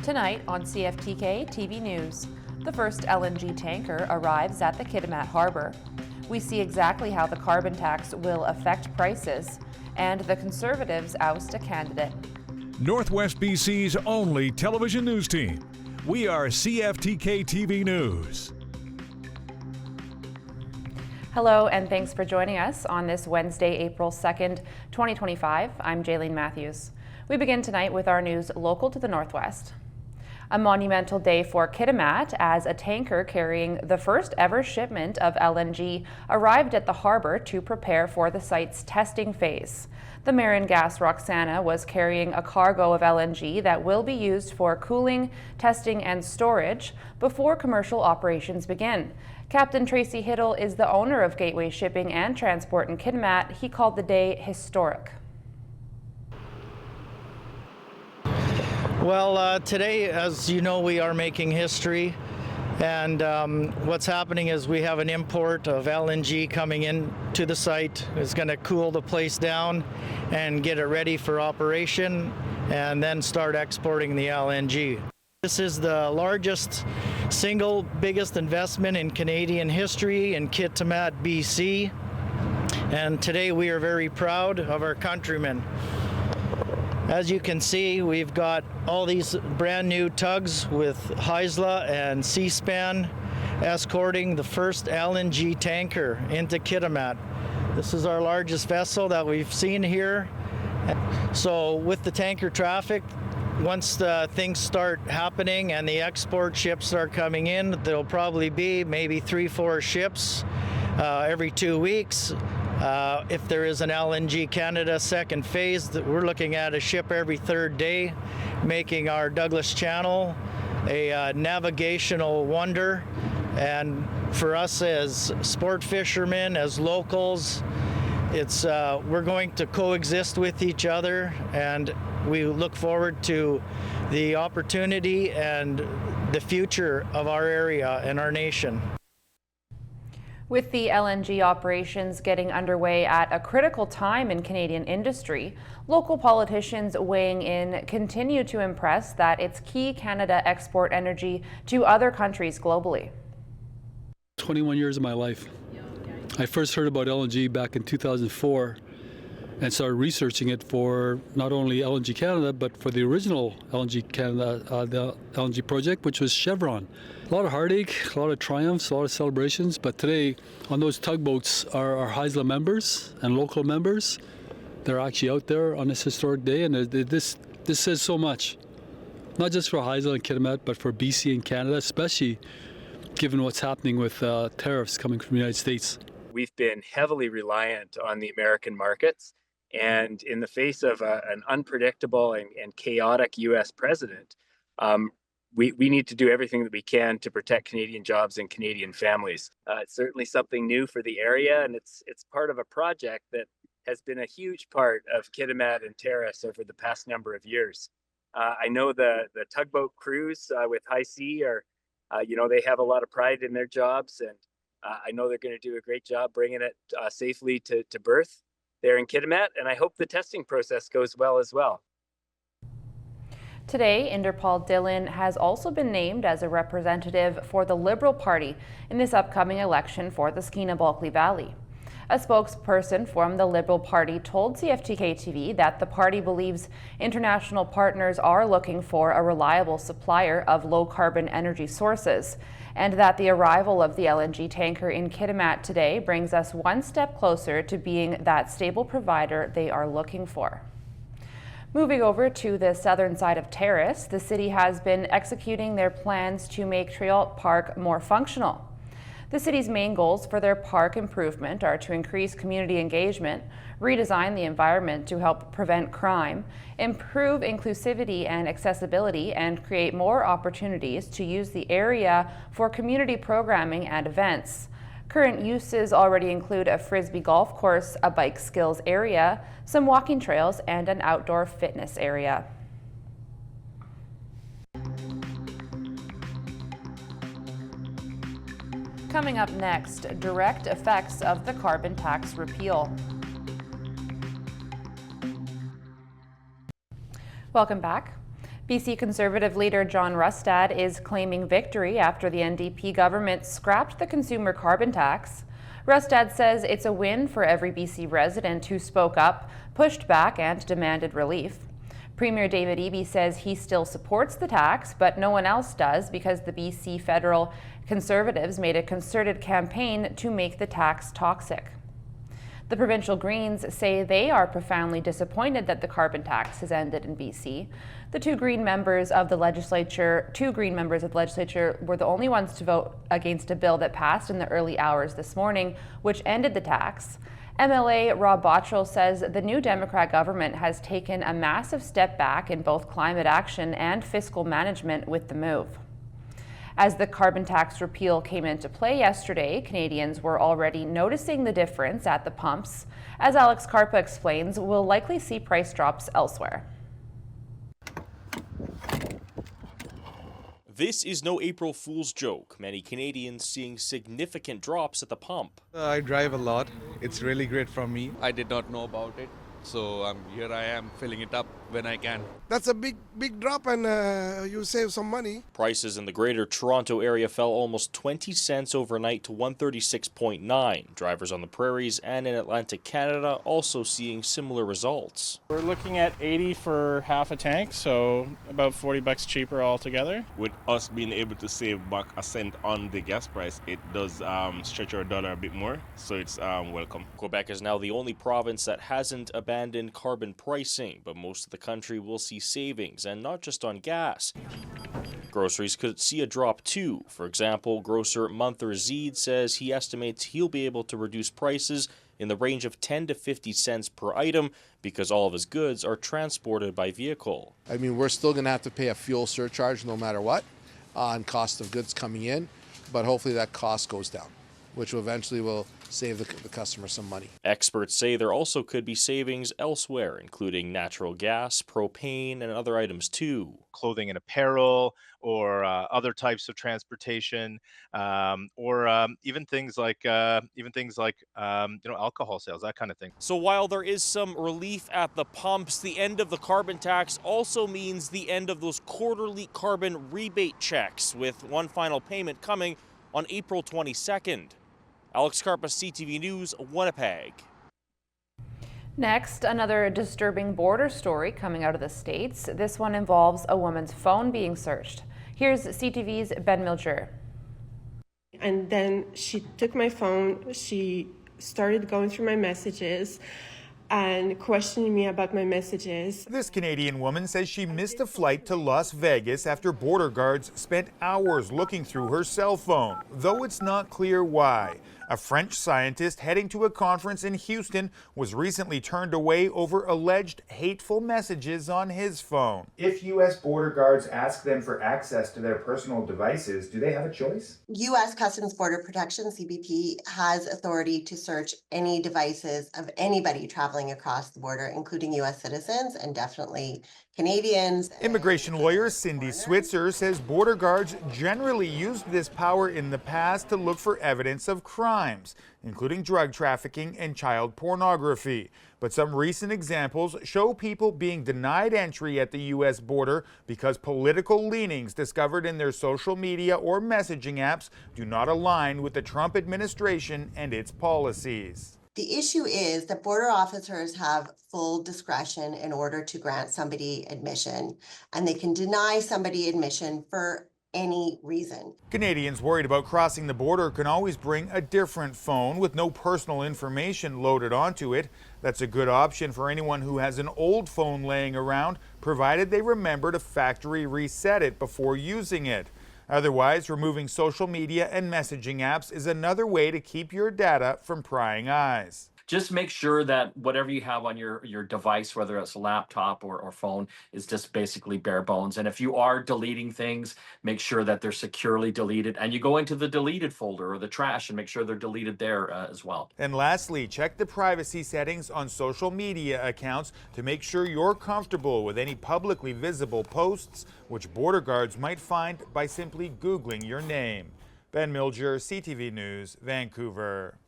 Tonight on CFTK-TV News, the first LNG tanker arrives at the Kitimat Harbor. We see exactly how the carbon tax will affect prices, and the Conservatives oust a candidate. Northwest BC's only television news team. We are CFTK-TV News. Hello, and thanks for joining us on this Wednesday, April 2nd, 2025. I'm Jaylene Matthews. We begin tonight with our news local to the Northwest. A monumental day for Kitimat as a tanker carrying the first ever shipment of LNG arrived at the harbor to prepare for the site's testing phase. The Marin Gas Roxana was carrying a cargo of LNG that will be used for cooling, testing, and storage before commercial operations begin. Captain Tracy Hiddle is the owner of Gateway Shipping and Transport in Kitimat. He called the day historic. Well, today, as you know, we are making history, and what's happening is we have an import of LNG coming in to the site. It's going to cool the place down and get it ready for operation, and then start exporting the LNG. This is the largest, single biggest investment in Canadian history in Kitimat, BC, and today we are very proud of our countrymen. As you can see, we've got all these brand new tugs with Heisla and C-SPAN escorting the first LNG tanker into Kitimat. This is our largest vessel that we've seen here. So with the tanker traffic, once the things start happening and the export ships start coming in, there'll probably be maybe 3-4 ships every 2 weeks. If there is an LNG Canada second phase, we're looking at a ship every third day, making our Douglas Channel a navigational wonder. And for us as sport fishermen, as locals, we're going to coexist with each other, and we look forward to the opportunity and the future of our area and our nation. With the LNG operations getting underway at a critical time in Canadian industry, local politicians weighing in continue to impress that it's key Canada export energy to other countries globally. 21 years of my life. I first heard about LNG back in 2004 and started researching it for not only LNG Canada, but for the original LNG Canada, the LNG project, which was Chevron. A lot of heartache, a lot of triumphs, a lot of celebrations, but today on those tugboats are our Heisla members and local members. They're actually out there on this historic day, and this says so much, not just for Heisla and Kitimat, but for BC and Canada, especially given what's happening with tariffs coming from the United States. We've been heavily reliant on the American markets, and in the face of an unpredictable and chaotic U.S. president, we need to do everything that we can to protect Canadian jobs and Canadian families. It's certainly something new for the area, and it's part of a project that has been a huge part of Kitimat and Terrace over the past number of years. I know the tugboat crews with High Sea are, they have a lot of pride in their jobs, and I know they're going to do a great job bringing it safely to berth there in Kitimat, and I hope the testing process goes well as well. Today, Inderpaul Dillon has also been named as a representative for the Liberal Party in this upcoming election for the Skeena-Bulkley Valley. A spokesperson from the Liberal Party told CFTK-TV that the party believes international partners are looking for a reliable supplier of low-carbon energy sources, and that the arrival of the LNG tanker in Kitimat today brings us one step closer to being that stable provider they are looking for. Moving over to the southern side of Terrace, the city has been executing their plans to make Triault Park more functional. The city's main goals for their park improvement are to increase community engagement, redesign the environment to help prevent crime, improve inclusivity and accessibility, and create more opportunities to use the area for community programming and events. Current uses already include a frisbee golf course, a bike skills area, some walking trails, and an outdoor fitness area. Coming up next, direct effects of the carbon tax repeal. Welcome back. BC Conservative leader John Rustad is claiming victory after the NDP government scrapped the consumer carbon tax. Rustad says it's a win for every BC resident who spoke up, pushed back, and demanded relief. Premier David Eby says he still supports the tax, but no one else does because the BC federal Conservatives made a concerted campaign to make the tax toxic. The provincial Greens say they are profoundly disappointed that the carbon tax has ended in BC. The two Green members of the legislature were the only ones to vote against a bill that passed in the early hours this morning, which ended the tax. MLA Rob Bottrell says the new Democrat government has taken a massive step back in both climate action and fiscal management with the move. As the carbon tax repeal came into play yesterday, Canadians were already noticing the difference at the pumps. As Alex Karpa explains, we'll likely see price drops elsewhere. This is no April Fool's joke. Many Canadians seeing significant drops at the pump. I drive a lot. It's really great for me. I did not know about it, so here I am filling it up when I can. That's a big drop, and you save some money. Prices in the Greater Toronto area fell almost 20 cents overnight to 136.9. Drivers on the prairies and in Atlantic Canada also seeing similar results. We're looking at 80 for half a tank, so about $40 cheaper altogether. With us being able to save back a cent on the gas price, it does stretch our dollar a bit more, so it's welcome. Quebec is now the only province that hasn't abandoned carbon pricing, but most of the country will see savings, and not just on gas. Groceries could see a drop too. For example, grocer Munther Zeed says he estimates he'll be able to reduce prices in the range of 10 to 50 cents per item because all of his goods are transported by vehicle. I mean, we're still going to have to pay a fuel surcharge no matter what on cost of goods coming in, but hopefully that cost goes down, which eventually will save the customer some money. Experts say there also could be savings elsewhere, including natural gas, propane, and other items too. Clothing and apparel, or other types of transportation, or even things like alcohol sales, that kind of thing. So while there is some relief at the pumps, the end of the carbon tax also means the end of those quarterly carbon rebate checks, with one final payment coming on April 22nd. Alex Karpa, CTV News, Winnipeg. Next, another disturbing border story coming out of the States. This one involves a woman's phone being searched. Here's CTV's Ben Milger. And then she took my phone, she started going through my messages and questioning me about my messages. This Canadian woman says she missed a flight to Las Vegas after border guards spent hours looking through her cell phone, though it's not clear why. A French scientist heading to a conference in Houston was recently turned away over alleged hateful messages on his phone. If U.S. border guards ask them for access to their personal devices, do they have a choice? U.S. Customs Border Protection, CBP, has authority to search any devices of anybody traveling across the border, including U.S. citizens and definitely Canadians. Immigration lawyer Cindy Switzer says border guards generally used this power in the past to look for evidence of crimes, including drug trafficking and child pornography. But some recent examples show people being denied entry at the U.S. border because political leanings discovered in their social media or messaging apps do not align with the Trump administration and its policies. The issue is that border officers have full discretion in order to grant somebody admission, and they can deny somebody admission for any reason. Canadians worried about crossing the border can always bring a different phone with no personal information loaded onto it. That's a good option for anyone who has an old phone laying around, provided they remember to factory reset it before using it. Otherwise, removing social media and messaging apps is another way to keep your data from prying eyes. Just make sure that whatever you have on your device, whether it's a laptop or phone, is just basically bare bones. And if you are deleting things, make sure that they're securely deleted. And you go into the deleted folder or the trash and make sure they're deleted there as well. And lastly, check the privacy settings on social media accounts to make sure you're comfortable with any publicly visible posts, which border guards might find by simply Googling your name. Ben Milger, CTV News, Vancouver.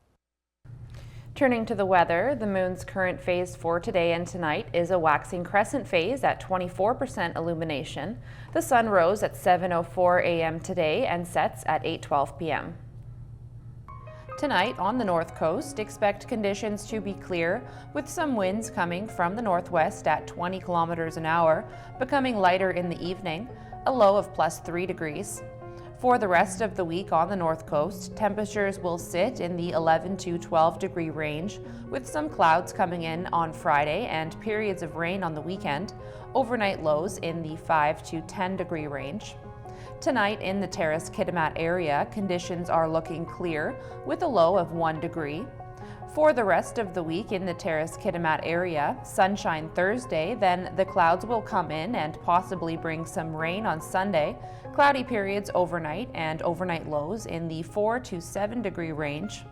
Turning to the weather, the moon's current phase for today and tonight is a waxing crescent phase at 24% illumination. The sun rose at 7:04 a.m. today and sets at 8:12 p.m. Tonight on the north coast, expect conditions to be clear with some winds coming from the northwest at 20 kilometers an hour, becoming lighter in the evening, a low of +3 degrees. For the rest of the week on the north coast, temperatures will sit in the 11 to 12 degree range, with some clouds coming in on Friday and periods of rain on the weekend, overnight lows in the 5 to 10 degree range. Tonight in the Terrace-Kitimat area, conditions are looking clear with a low of 1 degree. For the rest of the week in the Terrace-Kitimat area, sunshine Thursday, then the clouds will come in and possibly bring some rain on Sunday, cloudy periods overnight and overnight lows in the 4 to 7 degree range.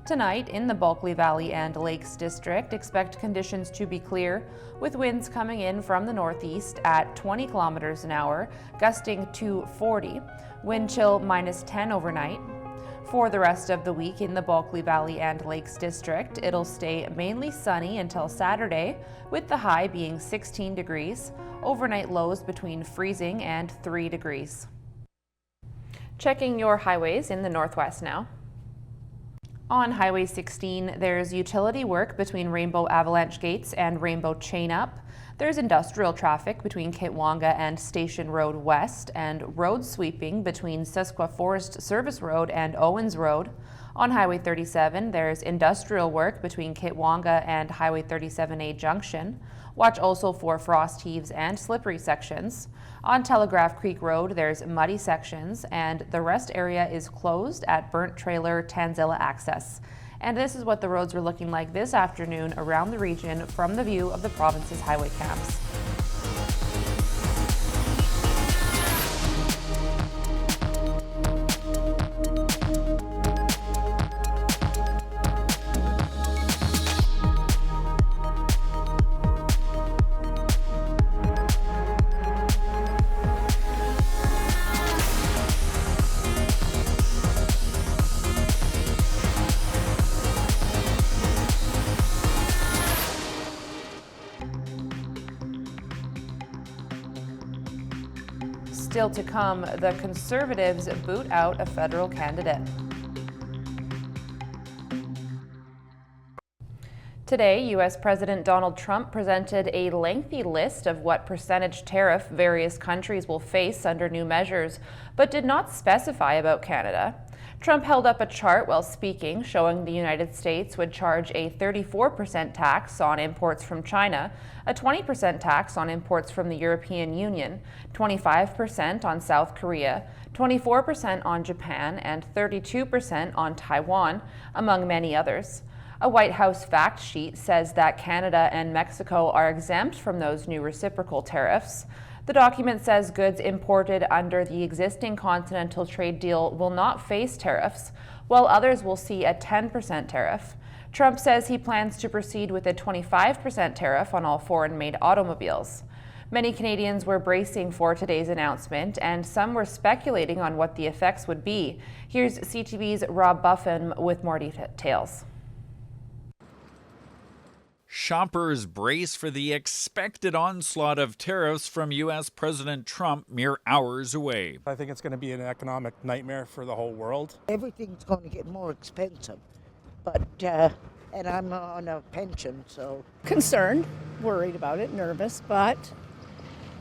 Tonight in the Bulkley Valley and Lakes District, expect conditions to be clear with winds coming in from the northeast at 20 kilometers an hour, gusting to 40, wind chill -10 overnight. For the rest of the week in the Bulkley Valley and Lakes District, it'll stay mainly sunny until Saturday, with the high being 16 degrees, overnight lows between freezing and 3 degrees. Checking your highways in the northwest now. On Highway 16, there's utility work between Rainbow Avalanche Gates and Rainbow Chain Up. There's industrial traffic between Kitwanga and Station Road West, and road sweeping between Susquehanna Forest Service Road and Owens Road. On Highway 37, there's industrial work between Kitwanga and Highway 37A Junction. Watch also for frost heaves and slippery sections. On Telegraph Creek Road, there's muddy sections, and the rest area is closed at Burnt Trailer Tanzilla access. And this is what the roads are looking like this afternoon around the region from the view of the province's highway cams. Still to come, the Conservatives boot out a federal candidate. Today, U.S. President Donald Trump presented a lengthy list of what percentage tariff various countries will face under new measures, but did not specify about Canada. Trump held up a chart while speaking, showing the United States would charge a 34% tax on imports from China, a 20% tax on imports from the European Union, 25% on South Korea, 24% on Japan, and 32% on Taiwan, among many others. A White House fact sheet says that Canada and Mexico are exempt from those new reciprocal tariffs. The document says goods imported under the existing continental trade deal will not face tariffs, while others will see a 10% tariff. Trump says he plans to proceed with a 25% tariff on all foreign-made automobiles. Many Canadians were bracing for today's announcement, and some were speculating on what the effects would be. Here's CTV's Rob Buffin with more details. Shoppers brace for the expected onslaught of tariffs from U.S. President Trump mere hours away. I think it's going to be an economic nightmare for the whole world. Everything's going to get more expensive, but and I'm on a pension, so. Concerned, worried about it, nervous, but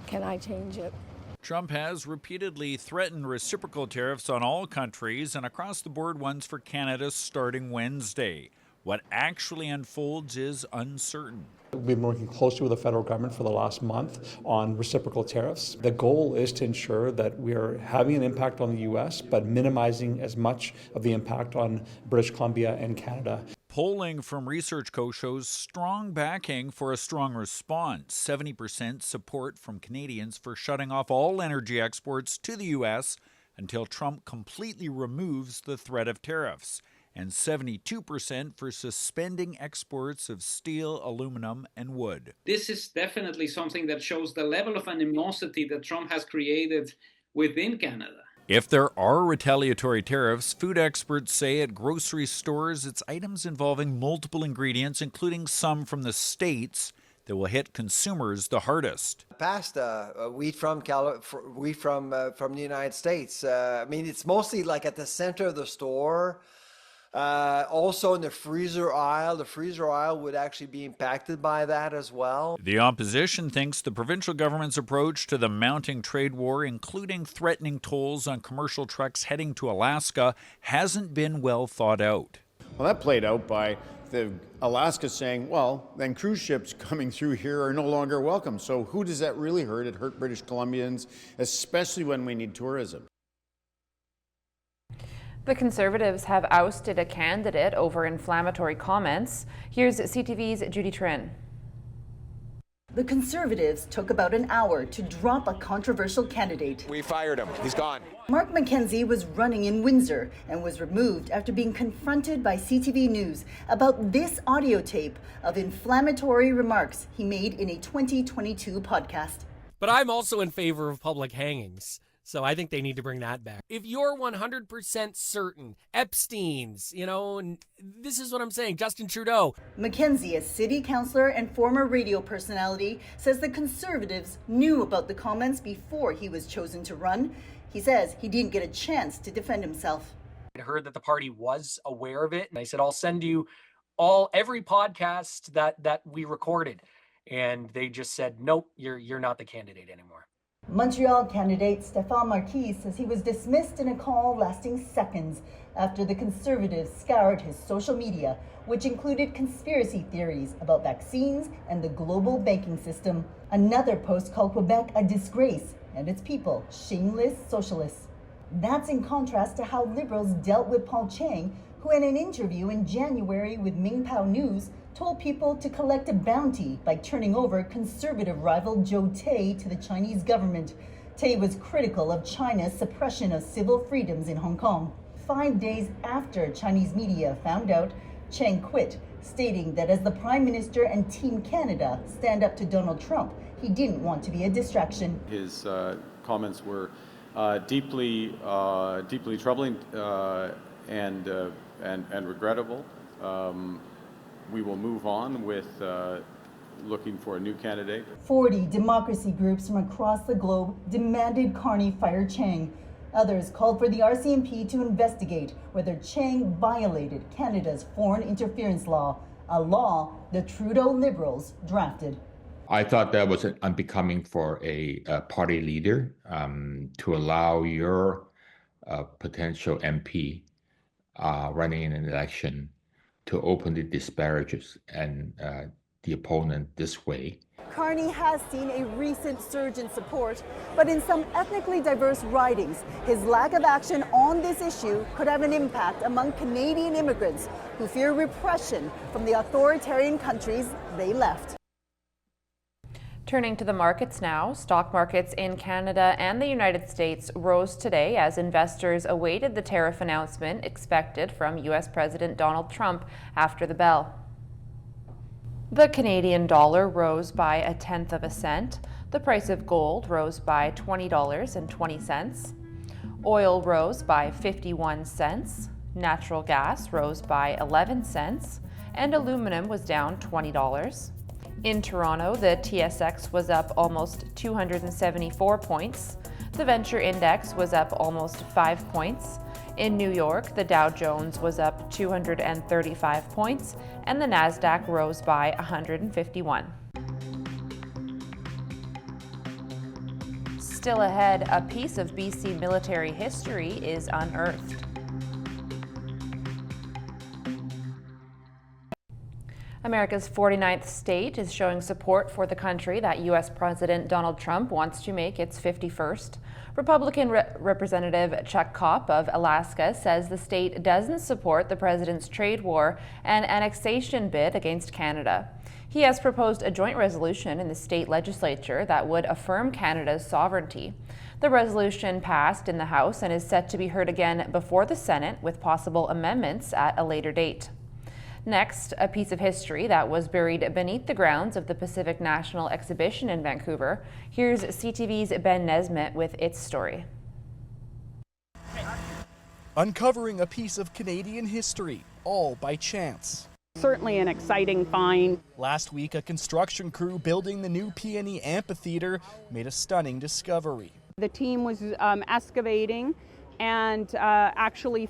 can I change it? Trump has repeatedly threatened reciprocal tariffs on all countries and across-the-board ones for Canada starting Wednesday. What actually unfolds is uncertain. We've been working closely with the federal government for the last month on reciprocal tariffs. The goal is to ensure that we are having an impact on the U.S., but minimizing as much of the impact on British Columbia and Canada. Polling from Research Co. shows strong backing for a strong response. 70% support from Canadians for shutting off all energy exports to the U.S. until Trump completely removes the threat of tariffs, and 72% for suspending exports of steel, aluminum, and wood. This is definitely something that shows the level of animosity that Trump has created within Canada. If there are retaliatory tariffs, food experts say at grocery stores it's items involving multiple ingredients, including some from the States, that will hit consumers the hardest. Pasta, wheat from the United States. I mean, it's mostly like at the center of the store. Also in the freezer aisle would actually be impacted by that as well. The opposition thinks the provincial government's approach to the mounting trade war, including threatening tolls on commercial trucks heading to Alaska, hasn't been well thought out. Well, that played out by Alaska saying, well, then cruise ships coming through here are no longer welcome. So who does that really hurt? It hurt British Columbians, especially when we need tourism. The Conservatives have ousted a candidate over inflammatory comments. Here's CTV's Judy Trin. The Conservatives took about an hour to drop a controversial candidate. We fired him. He's gone. Mark McKenzie was running in Windsor and was removed after being confronted by CTV News about this audio tape of inflammatory remarks he made in a 2022 podcast. But I'm also in favor of public hangings. So I think they need to bring that back. If you're 100% certain, Epstein's, and this is what I'm saying, Justin Trudeau. McKenzie, a city councillor and former radio personality, says the Conservatives knew about the comments before he was chosen to run. He says he didn't get a chance to defend himself. I heard that the party was aware of it, and I said, I'll send you every podcast that we recorded. And they just said, nope, you're not the candidate anymore. Montreal candidate Stéphane Marquis says he was dismissed in a call lasting seconds after the Conservatives scoured his social media, which included conspiracy theories about vaccines and the global banking system. Another post called Quebec a disgrace and its people shameless socialists. That's in contrast to how Liberals dealt with Paul Chang, who in an interview in January with Mingpao News told people to collect a bounty by turning over Conservative rival Joe Tay to the Chinese government. Tay was critical of China's suppression of civil freedoms in Hong Kong. 5 days after Chinese media found out, Chang quit, stating that as the Prime Minister and Team Canada stand up to Donald Trump, he didn't want to be a distraction. His comments were deeply troubling and regrettable. We will move on with looking for a new candidate. 40 democracy groups from across the globe demanded Carney fire Chang. Others called for the RCMP to investigate whether Chang violated Canada's foreign interference law, a law the Trudeau Liberals drafted. I thought that was unbecoming for a party leader to allow your potential MP running in an election to openly disparages and the opponent this way. Carney has seen a recent surge in support, but in some ethnically diverse ridings, his lack of action on this issue could have an impact among Canadian immigrants who fear repression from the authoritarian countries they left. Turning to the markets now, stock markets in Canada and the United States rose today as investors awaited the tariff announcement expected from U.S. President Donald Trump after the bell. The Canadian dollar rose by 0.1 cent. The price of gold rose by $20.20. Oil rose by 51 cents. Natural gas rose by 11 cents. And aluminum was down $20. In Toronto, the TSX was up almost 274 points. The Venture Index was up almost 5 points. In New York, the Dow Jones was up 235 points, and the Nasdaq rose by 151. Still ahead, a piece of BC military history is unearthed. America's 49th state is showing support for the country that U.S. President Donald Trump wants to make its 51st. Republican Representative Chuck Kopp of Alaska says the state doesn't support the president's trade war and annexation bid against Canada. He has proposed a joint resolution in the state legislature that would affirm Canada's sovereignty. The resolution passed in the House and is set to be heard again before the Senate with possible amendments at a later date. Next, a piece of history that was buried beneath the grounds of the Pacific National Exhibition in Vancouver. Here's CTV's Ben Nesmith with its story. uncovering a piece of Canadian history, all by chance. Certainly an exciting find. Last week, a construction crew building the new PNE amphitheater made a stunning discovery. The team was excavating and actually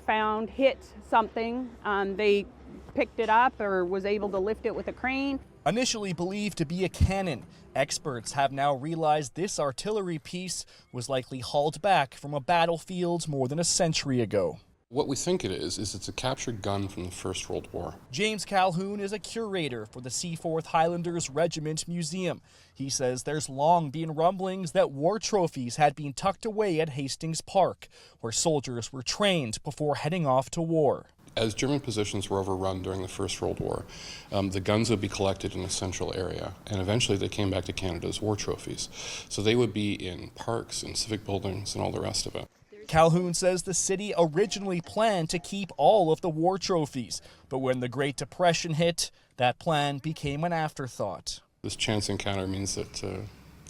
hit something. They picked it up or was able to lift it with a crane. Initially believed to be a cannon, experts have now realized this artillery piece was likely hauled back from a battlefield more than a century ago. What we think it is it's a captured gun from the First World War. James Calhoun is a curator for the Seaforth Highlanders Regiment Museum. He says there's long been rumblings that war trophies had been tucked away at Hastings Park, where soldiers were trained before heading off to war. As German positions were overrun during the First World War, the guns would be collected in a central area, and eventually they came back to Canada as war trophies. So they would be in parks and civic buildings and all the rest of it. Calhoun says the city originally planned to keep all of the war trophies, but when the Great Depression hit, that plan became an afterthought. This chance encounter means that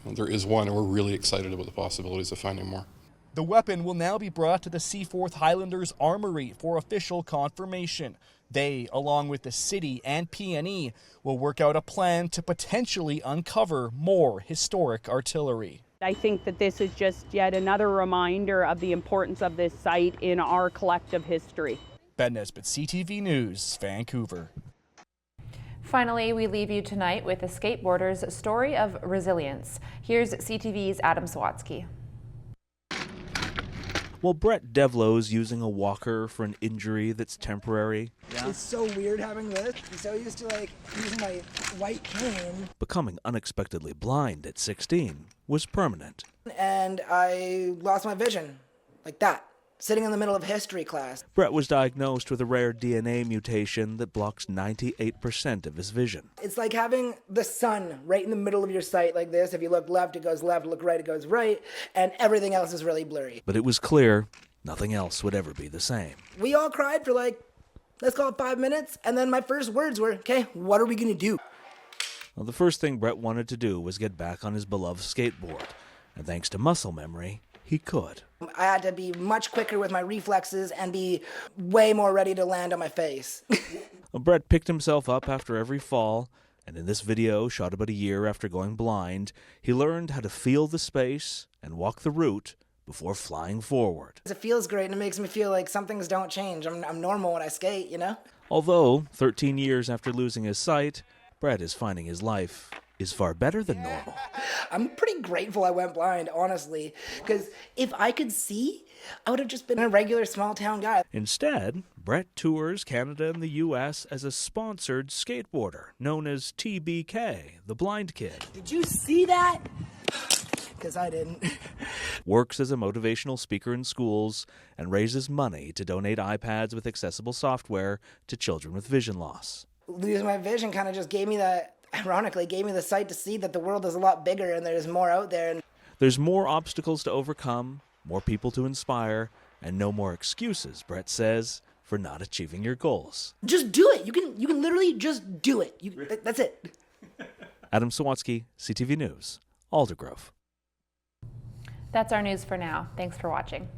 there is one, and we're really excited about the possibilities of finding more. The weapon will now be brought to the Seaforth Highlanders Armory for official confirmation. They, along with the city and PNE, will work out a plan to potentially uncover more historic artillery. I think that this is just yet another reminder of the importance of this site in our collective history. Ben Nesbitt, CTV News, Vancouver. Finally, we leave you tonight with a skateboarder's story of resilience. Here's CTV's Adam Sawatsky. Well, Brett Devlo's using a walker for an injury that's temporary. Yeah. It's so weird having this. I'm so used to using my white cane. Becoming unexpectedly blind at 16 was permanent. And I lost my vision, like that, sitting in the middle of history class. Brett was diagnosed with a rare DNA mutation that blocks 98% of his vision. It's like having the sun right in the middle of your sight like this. If you look left, it goes left, look right, it goes right, and everything else is really blurry. But it was clear nothing else would ever be the same. We all cried for let's call it 5 minutes, and then my first words were, okay, what are we gonna do? Well, the first thing Brett wanted to do was get back on his beloved skateboard, and thanks to muscle memory, he could. I had to be much quicker with my reflexes and be way more ready to land on my face. Well, Brett picked himself up after every fall, and in this video, shot about a year after going blind, he learned how to feel the space and walk the route before flying forward. It feels great, and it makes me feel like some things don't change. I'm normal when I skate, you know? Although, 13 years after losing his sight, Brett is finding his life is far better than normal. I'm pretty grateful I went blind, honestly, because if I could see, I would have just been a regular small town guy. Instead, Brett tours Canada and the U.S. as a sponsored skateboarder known as TBK, the blind kid. Did you see that? Because I didn't. Works as a motivational speaker in schools and raises money to donate iPads with accessible software to children with vision loss. Losing my vision kind of just gave me that, ironically, gave me the sight to see that the world is a lot bigger and there's more out there. There's more obstacles to overcome, more people to inspire, and no more excuses, Brett says, for not achieving your goals. Just do it. You can literally just do it. That's it. Adam Sawatsky, CTV News, Aldergrove. That's our news for now. Thanks for watching.